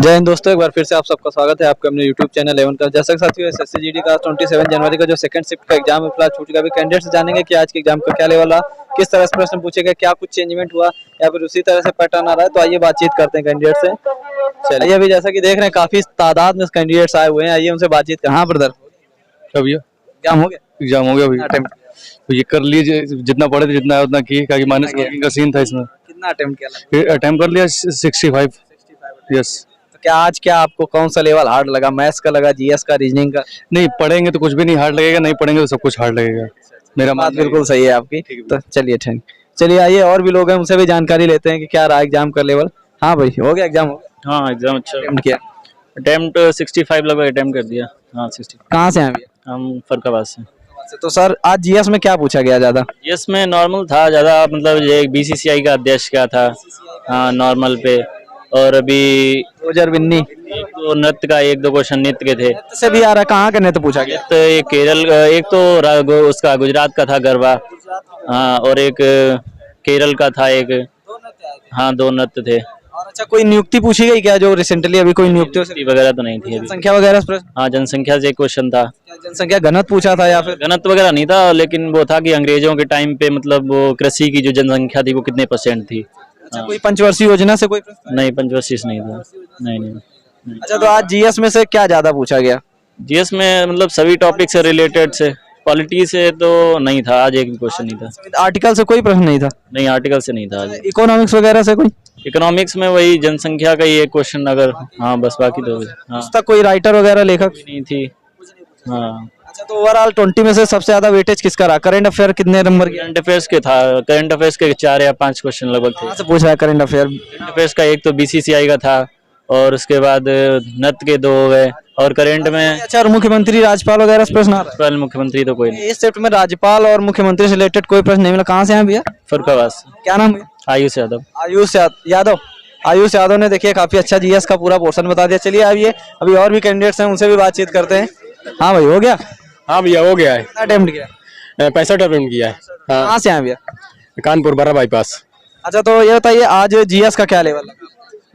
जय हिंद दोस्तों, एक बार फिर से आप सबका स्वागत है आपके अपने यूट्यूब चैनल 11 का। जैसा कि साथियों एसएससी जीडी का 27 जनवरी का जो सेकंड शिफ्ट का एग्जाम है छूट चुका। अभी कैंडिडेट से जानेंगे कि आज के एग्जाम का क्या लेवल रहा, किस तरह से प्रश्न पूछे गए, क्या कुछ चेंजमेंट हुआ या फिर उसी तरह से पैटर्न आ रहा है। तो आइए बातचीत करते हैं कैंडिडेट से। चलिए, अभी जैसा कि देख रहे हैं काफी तादाद में कैंडिडेट्स आए हुए हैं, आइए उनसे बातचीत करें। हाँ ब्रदर, भैया एग्जाम हो गया? एग्जाम हो गया भैया। तो ये कर लीजिए, जितना पढ़े थे जितना उतना किए, क्योंकि माइनस मार्किंग का सीन था इसमें। कितना अटेम्प्ट किया? अटेम्प्ट कर लिया 65। यस। क्या आज क्या आपको कौन सा लेवल हार्ड लगा? मैथ्स का लगा, जीएस का, रीजनिंग का? नहीं पढ़ेंगे तो कुछ भी नहीं हार्ड लगेगा, नहीं पढ़ेंगे तो सब कुछ हार्ड लगेगा। मेरा बात बिल्कुल सही है आपकी। तो चलिए ठीक, चलिए आइए और भी लोग हैं उनसे भी जानकारी लेते हैं कि क्या रहा एग्जाम का लेवल। हाँ भाई, हो गया एग्जाम? हो गया। हाँ एग्जाम अच्छा अटेम्प्ट किया? अटेम्प्ट 65 लगभग अटेम्प्ट कर दिया। हाँ 60। कहाँ से हैं भैया? हम फरकाबाद से। तो सर आज जीएस में क्या पूछा गया ज्यादा? यस में नॉर्मल था ज़्यादा, मतलब ये बीसीसीआई का अध्यक्ष का था। हाँ नॉर्मल पे। और अभी रोजर बिन्नी एक तो नृत्य का, एक दो क्वेश्चन नृत्य के थे। से भी आ रहा, कहाँ का तो पूछा गया? तो एक केरल, एक तो उसका गुजरात का था गरबा। हाँ और एक केरल का था एक। हाँ दो नृत्य थे। और अच्छा, कोई नियुक्ति पूछी गई क्या जो रिसेंटली अभी कोई नियुक्ति वगैरह तो नहीं थी अभी। संख्या वगैरह प्रश्न? हाँ जनसंख्या से एक क्वेश्चन था। जनसंख्या घनत्व पूछा था या फिर? घनत्व वगैरह नहीं था, लेकिन वो था कि अंग्रेजों के टाइम पे मतलब वो कृषि की जो जनसंख्या थी वो कितने % थी। अच्छा, कोई पंचवर्षीय योजना से कोई प्रश्न? नहीं पंचवर्षीय से नहीं था। नहीं। अच्छा, तो आज जीएस में से क्या ज्यादा पूछा गया? जीएस में मतलब सभी टॉपिक से रिलेटेड से, पॉलिटी से तो नहीं था आज, एक भी क्वेश्चन नहीं था। आर्टिकल से कोई प्रश्न नहीं था? नहीं आर्टिकल से नहीं था आज। इकोनॉमिक्स वगैरह से कोई? इकोनॉमिक्स में वही जनसंख्या का ही एक क्वेश्चन अगर, हाँ बस, बाकी तो हाँ उस तक कोई राइटर वगैरह लेखक नहीं थी। हाँ अच्छा, तो ओवरऑल 20 में से सबसे ज्यादा वेटेज किसका रहा? करंट अफेयर कितने नंबर की? करंट अफेयर्स के था, करंट अफेयर्स के 4 या 5 क्वेश्चन लगभग थे। कहाँ से पूछ रहा है करंट अफेयर? करंट अफेयर्स का एक तो बीसीसीआई का था, और उसके बाद नृत्य के 2 हो गए, और करंट में अच्छा, और मुख्यमंत्री राज्यपाल वगैरह से प्रश्न आ रहा पहले मुख्यमंत्री तो कोई नहीं। है? इस शिफ्ट में राज्यपाल और मुख्यमंत्री से रिलेटेड कोई प्रश्न नहीं मिला। कहाँ से हैं भैया? फरकाबाद से। क्या नाम है? आयुष यादव। आयुष यादव ने देखिए काफी अच्छा जीएस का पूरा पोर्शन बता दिया। चलिए आइए, अभी और भी कैंडिडेट्स हैं उनसे भी बातचीत करते हैं। हाँ भाई, हो गया? हाँ भैया हो गया है। कितना अटेम्प्ट किया? 65 अटेम्प्ट किया है। हाँ कहाँ से हैं भैया? कानपुर बड़ा बाईपास। अच्छा, तो ये बताइए आज जीएस का क्या लेवल लगा?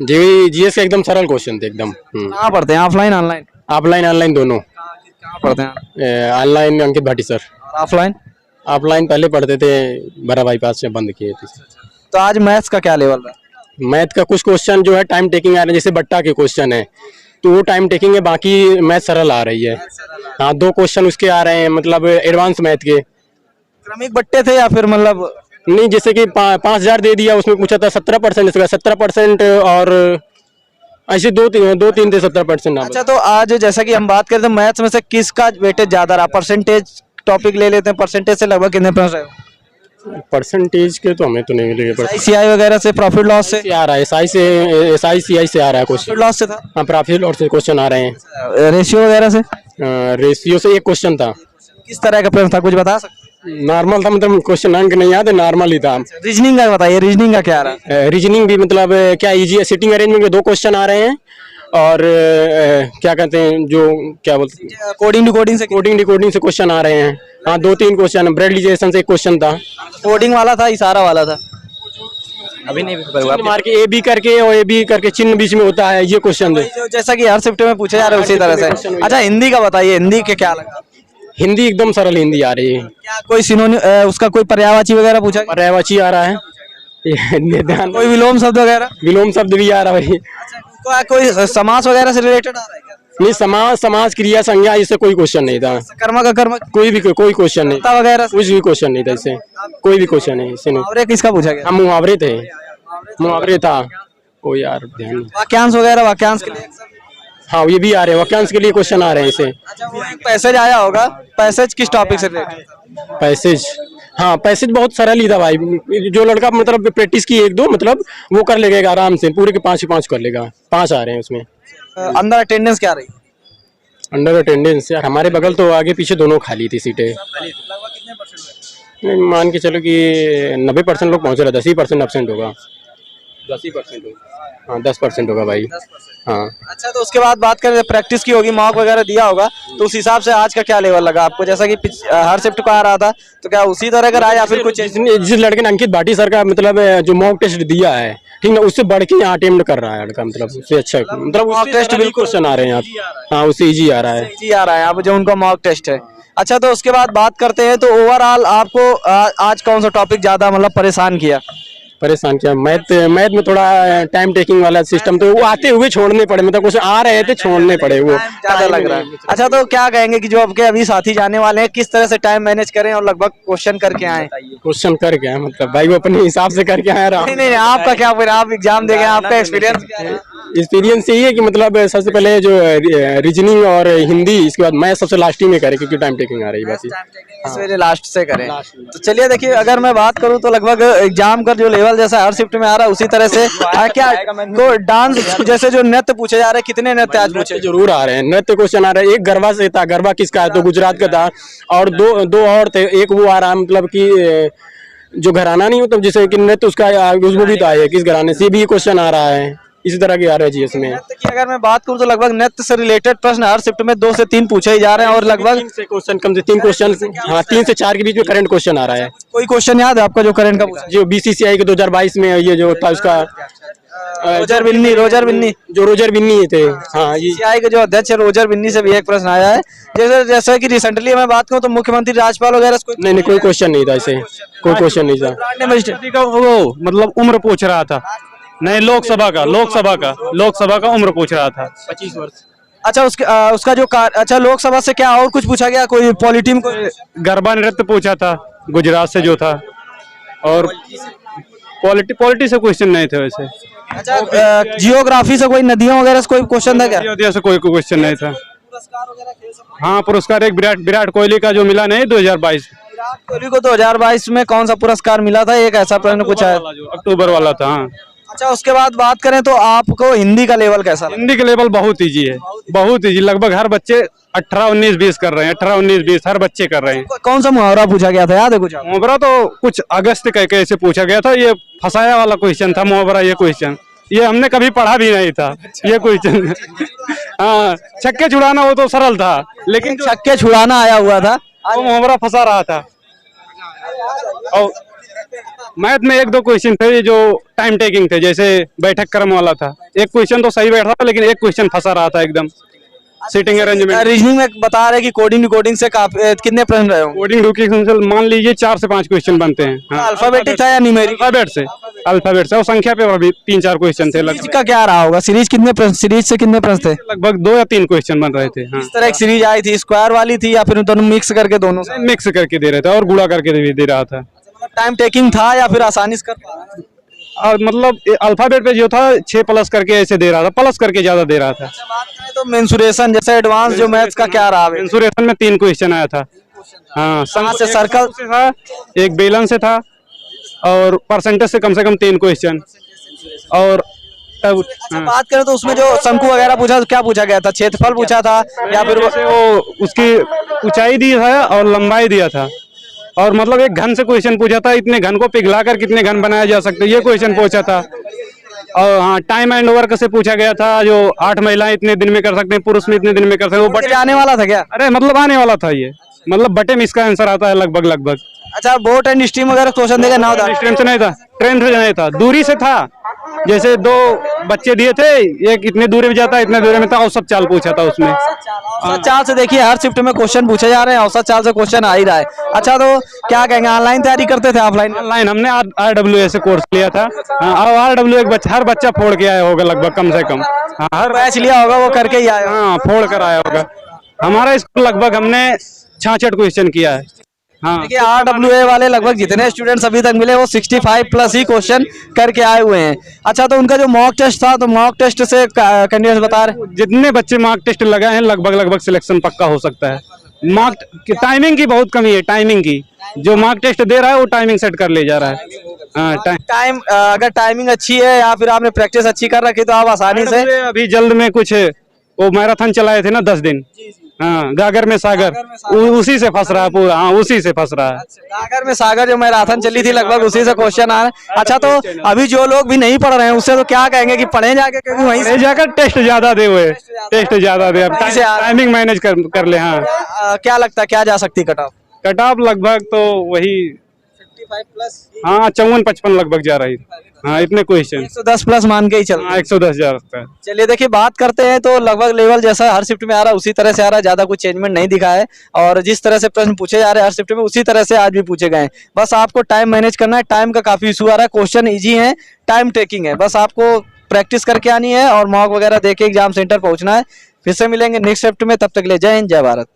जी जीएस के एकदम सरल क्वेश्चन थे एकदम। कहाँ पढ़ते हैं, ऑफलाइन ऑनलाइन? ऑफलाइन ऑनलाइन दोनों। कहाँ पढ़ते हैं? ऑनलाइन अंकित भाटी सर। ऑफलाइन? ऑफलाइन पहले पढ़ते थे, बड़ा बाईपास से बंद किए थे। तो आज मैथ्स का क्या लेवल रहा? मैथ का कुछ क्वेश्चन जो है टाइम टेकिंग आ रहे हैं, जैसे बट्टा के क्वेश्चन है तो वो टाइम टेकिंग है, बाकी मैथ सरल आ रही है। हाँ 2 क्वेश्चन उसके आ रहे हैं, मतलब एडवांस मैथ के। क्रमिक बट्टे थे या फिर मतलब? नहीं, जैसे कि 5000 दे दिया, उसमें पूछा था 17%, इसका 17%, और ऐसे 2-3 थे 17%। अच्छा, तो आज जैसा कि हम बात करते हैं मैथ्स में से किसका वेटेज ज्यादा रहा? परसेंटेज टॉपिक ले लेते हैं, परसेंटेज से लगभग कितने प्रश्न रहे? परसेंटेज के तो हमें तो नहीं मिलेगा। आईसीआई वगैरह से, प्रॉफिट लॉस से आ रहा है, SICI से आ रहा है क्वेश्चन। प्रॉफिट लॉस से था? हाँ प्रॉफिट लॉस से क्वेश्चन आ रहे हैं। रेशियो वगैरह से? रेशियो से एक क्वेश्चन था। किस तरह का प्रश्न था, कुछ बता सकते? नॉर्मल था, मतलब क्वेश्चन अंक नहीं याद है, नॉर्मल ही था। रीजनिंग का बताइए, रीजनिंग का क्या रहा? रीजनिंग भी मतलब क्या इजी है, सिटिंग अरेंजमेंट के 2 क्वेश्चन आ रहे हैं, और क्या कहते हैं जो क्या बोलते हैं, कोडिंग डिकोडिंग से? कोडिंग डिकोडिंग से क्वेश्चन आ रहे हैं। हाँ 2-3 क्वेश्चन, ब्रेडलिजेशन से एक क्वेश्चन था। कोडिंग वाला था, इशारा वाला था? अभी नहीं चिन्ह मार के ए बी करके, और ए बी करके चिन्ह बीच में होता है, ये क्वेश्चन है। जैसा कि हर शिफ्ट में पूछे जा रहे हैं उसी तरह से। अच्छा, हिंदी का बताइए, हिंदी के क्या लगा? हिंदी एकदम सरल हिंदी आ रही है। क्या कोई सिनोनिम, उसका कोई पर्यायवाची वगैरह पूछा? पर्यायवाची आ रहा है। कोई विलोम शब्द वगैरह? विलोम शब्द भी आ रहा है। कोई समास वगैरह से रिलेटेड आ रहा है क्या? नहीं, समाज क्रिया संज्ञा इससे कोई क्वेश्चन नहीं था। कर्म का कर्म कोई क्वेश्चन नहीं वगैरह? कुछ भी क्वेश्चन नहीं था इससे, कोई भी क्वेश्चन नहीं इससे। मुहावरे किसका पूछा गया? हम मुहावरे थे, मुहावरे था। ओ यार ध्यान नहीं। वाक्यांश वगैरह, वाक्यांश के लिए? हाँ ये भी आ रहे हैं, वाक्यांश के लिए क्वेश्चन आ रहे हैं इसे। अच्छा, वो एक पैसेज आया होगा, पैसेज किस टॉपिक से रिलेटेड? पैसेज, हाँ पैसेज बहुत सरल ही था भाई। जो लड़का मतलब प्रैक्टिस की 1-2 मतलब वो कर लेगा आराम से, पूरे के 5 कर लेगा। 5 आ रहे हैं उसमें। अंदर अटेंडेंस क्या रही? अंडर अटेंडेंस यार हमारे बगल तो आगे पीछे दोनों खाली थी सीटें। मान के चलो कि 90% लोग पहुंच रहे, 10% एब्सेंट होगा। 10% होगा। हाँ 10% होगा भाई। हाँ अच्छा, तो उसके बाद बात करें, प्रैक्टिस की होगी, मॉक वगैरह दिया होगा, तो उस हिसाब से आज का क्या लेवल लगा आपको? जैसा कि हर शिफ्ट को आ रहा था, तो क्या उसी तरह का रहा या फिर कुछ? जिस लड़के ने अंकित भाटी सर का मतलब जो मॉक टेस्ट दिया है, ठीक है, उससे बढ़ के यहाँ अटेम्प्ट कर रहा है लड़का, मतलब उससे अच्छा, मतलब मॉक टेस्ट बिल्कुल क्वेश्चन आ रहे हैं यहाँ। हाँ उससे इजी आ रहा है। जी आ रहा है यहाँ पे जो उनका मॉक टेस्ट है। अच्छा, तो उसके बाद बात करते हैं, तो ओवरऑल आपको आज कौन सा टॉपिक ज्यादा मतलब परेशान किया? परेशान किया मैथ में थोड़ा टाइम टेकिंग वाला सिस्टम, तो वो आते हुए छोड़ने पड़े, मतलब कुछ आ रहे थे छोड़ने पड़े, वो ज्यादा लग रहा है। अच्छा, तो क्या कहेंगे कि जो आपके अभी साथी जाने वाले हैं, किस तरह से टाइम मैनेज करें और लगभग क्वेश्चन करके आए? क्वेश्चन कर गया, मतलब भाई वो अपने हिसाब से करके आया रहा। नहीं नहीं, आपका क्या, फिर आप एग्जाम देंगे, आपका एक्सपीरियंस क्या है? एक्सपीरियंस यही है कि मतलब सबसे पहले जो रीजनिंग और हिंदी, इसके बाद मैथ सबसे लास्ट ही में करे, क्योंकि टाइम टेकिंग आ रही है बात। इस वजह लास्ट से करें। तो चलिए देखिए, अगर मैं बात करूं तो लगभग एग्जाम का जो लेवल जैसा हर शिफ्ट में आ रहा है, उसी तरह से क्या तो डांस जैसे जो नृत्य पूछे जा रहे हैं, कितने नृत्य आज पूछे? जरूर आ रहे हैं नृत्य क्वेश्चन आ रहे हैं। एक गरबा से था, गरबा किसका है तो गुजरात का था, और दो और थे। एक वो आ रहा है मतलब कि जो घराना नहीं होता जैसे कि नृत्य, उसका उसमें भी तो आया किस घराने से, भी क्वेश्चन आ रहा है। इसी तरह की आ रहा है जी इसमें। नृत्य की अगर मैं बात करूं तो लगभग नृत्य से रिलेटेड प्रश्न हर शिफ्ट में 2 से 3 पूछे ही जा रहे हैं, और लगभग 3 से क्वेश्चन, कम से 3 क्वेश्चन, हाँ 3 से 4 के बीच में करंट क्वेश्चन आ रहा है। कोई क्वेश्चन याद है आपका जो करंट का पूछा? जो बीसीसीआई के 2022 में ये जो था उसका रोजर बिन्नी जो रोजर बिन्नी थे, हाँ ये सीआई के जो अध्यक्ष है रोजर बिन्नी से भी एक प्रश्न आया है। जैसे कि रिसेंटली मैं बात करूं तो मुख्यमंत्री राज्यपाल वगैरह से नहीं कोई क्वेश्चन नहीं था, ऐसे कोई क्वेश्चन नहीं था। का वो मतलब उम्र पूछ रहा था, नहीं लोकसभा का उम्र पूछ रहा था। 25 वर्ष। अच्छा, उसका जो अच्छा, लोकसभा से क्या और कुछ पूछा गया? कोई पॉलिटिम को गरबा नृत्य पूछा था गुजरात से जो था, और पॉलिटी से क्वेश्चन नहीं थे वैसे। अच्छा, जियोग्राफी से कोई नदियों वगैरह से कोई क्वेश्चन था क्या? अयोध्या से कोई क्वेश्चन नहीं था। हाँ पुरस्कार एक विराट कोहली का जो मिला नहीं 2022, विराट कोहली को 2022 में कौन सा पुरस्कार मिला था? एक ऐसा प्रश्न पूछा है, जो अक्टूबर वाला था। हाँ। अच्छा, उसके बाद बात करें तो आपको हिंदी का लेवल कैसा लगा? हिंदी का लेवल बहुत ईजी है, बहुत ईजी। लगभग हर बच्चे 18, 19, 20 कर रहे हैं, 18, 19, 20 हर बच्चे कर रहे हैं। कौन सा मुहावरा पूछा गया था, याद है कुछ? मुहावरा तो कुछ अगस्त कह के ऐसे पूछा गया था, ये फसाया वाला क्वेश्चन था मुहावरा। ये क्वेश्चन ये हमने कभी पढ़ा भी नहीं था ये क्वेश्चन। हाँ, छक्के छुड़ाना वो तो सरल था, लेकिन छक्के छुड़ाना आया हुआ था, वो मुहावरा फंसा रहा था। और मैथ में 1-2 क्वेश्चन थे जो टाइम टेकिंग थे, जैसे बैठक क्रम वाला था। एक क्वेश्चन तो सही बैठा था, लेकिन एक क्वेश्चन फंसा रहा था एकदम। Seating arrangement. रीजनिंग में बता रहे कि कोडिंग से कितने प्रश्न रहे होंगे? कोडिंग से मान लीजिए 4 से 5 क्वेश्चन बनते हैं। हाँ। अल्फाबेटिक था या न्यूमेरिक? अल्फाबेट से और संख्या पे अभी 3-4 क्वेश्चन थे। सीरीज का क्या रहा होगा? सीरीज से कितने प्रश्न थे? लगभग 2 या 3 क्वेश्चन बन रहे थे। हाँ। इस तरह एक सीरीज आई थी, स्क्वायर वाली थी या फिर दोनों मिक्स करके? दोनों मिक्स करके दे रहे थे और गुणा करके भी दे रहा था। टाइम टेकिंग था या फिर आसानी से कर पा रहा? और मतलब अल्फाबेट पे जो था 6 प्लस करके ऐसे दे रहा था, प्लस करके ज्यादा दे रहा था। बात करें तो मेंसुरेशन जैसे एडवांस जो मैथ्स का क्या रहा? मेंसुरेशन में 3 क्वेश्चन आया था। हाँ, से सर्कल से था, एक बेलन से था, और परसेंटेज से कम 3 क्वेश्चन। और तब बात करें तो उसमें जो शंकु वगैरह पूछा, तो क्या पूछा गया था? क्षेत्रफल पूछा था या फिर वो उसकी ऊंचाई दी था और लंबाई दिया था, और मतलब एक घन से क्वेश्चन पूछा था, इतने घन को पिघलाकर कितने घन बनाया जा सकते हैं, ये क्वेश्चन पूछा था। और हाँ, टाइम एंड वर्क से पूछा गया था, जो 8 महिलाएं इतने दिन में कर सकते हैं, पुरुष में इतने दिन में कर सकते हैं। वो बटे आने वाला था क्या? अरे मतलब आने वाला था ये, मतलब बटे में इसका आंसर आता है लगभग। अच्छा, बोट एंड स्ट्रीम वगैरह क्वेश्चन देगा ना? स्ट्रीम से नहीं था, ट्रेन से नहीं था, दूरी से था। जैसे 2 बच्चे दिए थे, एक इतने दूरी में जाता, इतने दूरी में था, औसत चाल पूछा था उसमें। औसत चाल से देखिए हर शिफ्ट में क्वेश्चन पूछे जा रहे हैं, औसत चाल से क्वेश्चन आ ही रहा है। अच्छा, तो क्या कहेंगे, ऑनलाइन तैयारी करते थे ऑफलाइन? ऑनलाइन हमने RWA से कोर्स लिया था। हाँ, RWA हर बच्चा फोड़ के आया होगा लगभग, कम से कम। हाँ, हर बैच लिया होगा, वो करके ही आया। हाँ, फोड़ कर आया होगा। हमारा स्कूल लगभग हमने 66 क्वेश्चन किया है। हाँ, देखिए RWA वाले लगभग जितने स्टूडेंट्स अभी तक मिले वो 65 प्लस ही क्वेश्चन करके आए हुए हैं। अच्छा, तो उनका जो मॉक टेस्ट था, तो मॉक टेस्ट से कैंडिडेट्स बता रहे जितने बच्चे मॉक टेस्ट लगाए हैं लगभग सिलेक्शन पक्का हो सकता है। मॉक टाइमिंग की बहुत कमी है, टाइमिंग की। जो मॉक टेस्ट दे रहा है वो टाइमिंग सेट कर ले जा रहा है। हाँ, टाइम अगर टाइमिंग अच्छी है या फिर आपने प्रैक्टिस अच्छी कर रखी तो आप आसानी से अभी जल्द में कुछ वो मैराथन चलाए थे ना 10 दिन, हाँ गागर में सागर, उसी से फंस रहा है पूरा, हाँ उसी से फंस रहा है। गागर में सागर जो मैराथन चली थी लगभग उसी से क्वेश्चन आ रहे हैं। अच्छा तो अभी जो लोग भी नहीं पढ़ रहे हैं उससे तो क्या कहेंगे कि पढ़े जाके, क्योंकि वहीं से ले जाकर टेस्ट ज्यादा दे हुए, टेस्ट ज्यादा दे, अब से आ रहा है। टाइमिंग मैनेज कर ले। हाँ क्या लगता है क्या जा सकती कट ऑफ? कट ऑफ लगभग तो वही 55 प्लस, हाँ 54-55 लगभग जा रही। हाँ इतने क्वेश्चन, 110 प्लस मान के ही चल। हाँ 110 जा सकता है। चलिए देखिए बात करते हैं तो लगभग लेवल जैसा हर शिफ्ट में आ रहा है उसी तरह से आ रहा है, ज्यादा कुछ चेंजमेंट नहीं दिखा है और जिस तरह से प्रश्न पूछे जा रहे हैं हर शिफ्ट में उसी तरह से आज भी पूछे गए हैं। बस आपको टाइम मैनेज करना है, टाइम का काफी इशू आ रहा है, क्वेश्चन इजी है, टाइम टेकिंग है, बस आपको प्रैक्टिस करके आनी है और मॉक वगैरह देके एग्जाम सेंटर पहुंचना है। फिर से मिलेंगे नेक्स्ट शिफ्ट में, तब तक के लिए जय हिंद जय भारत।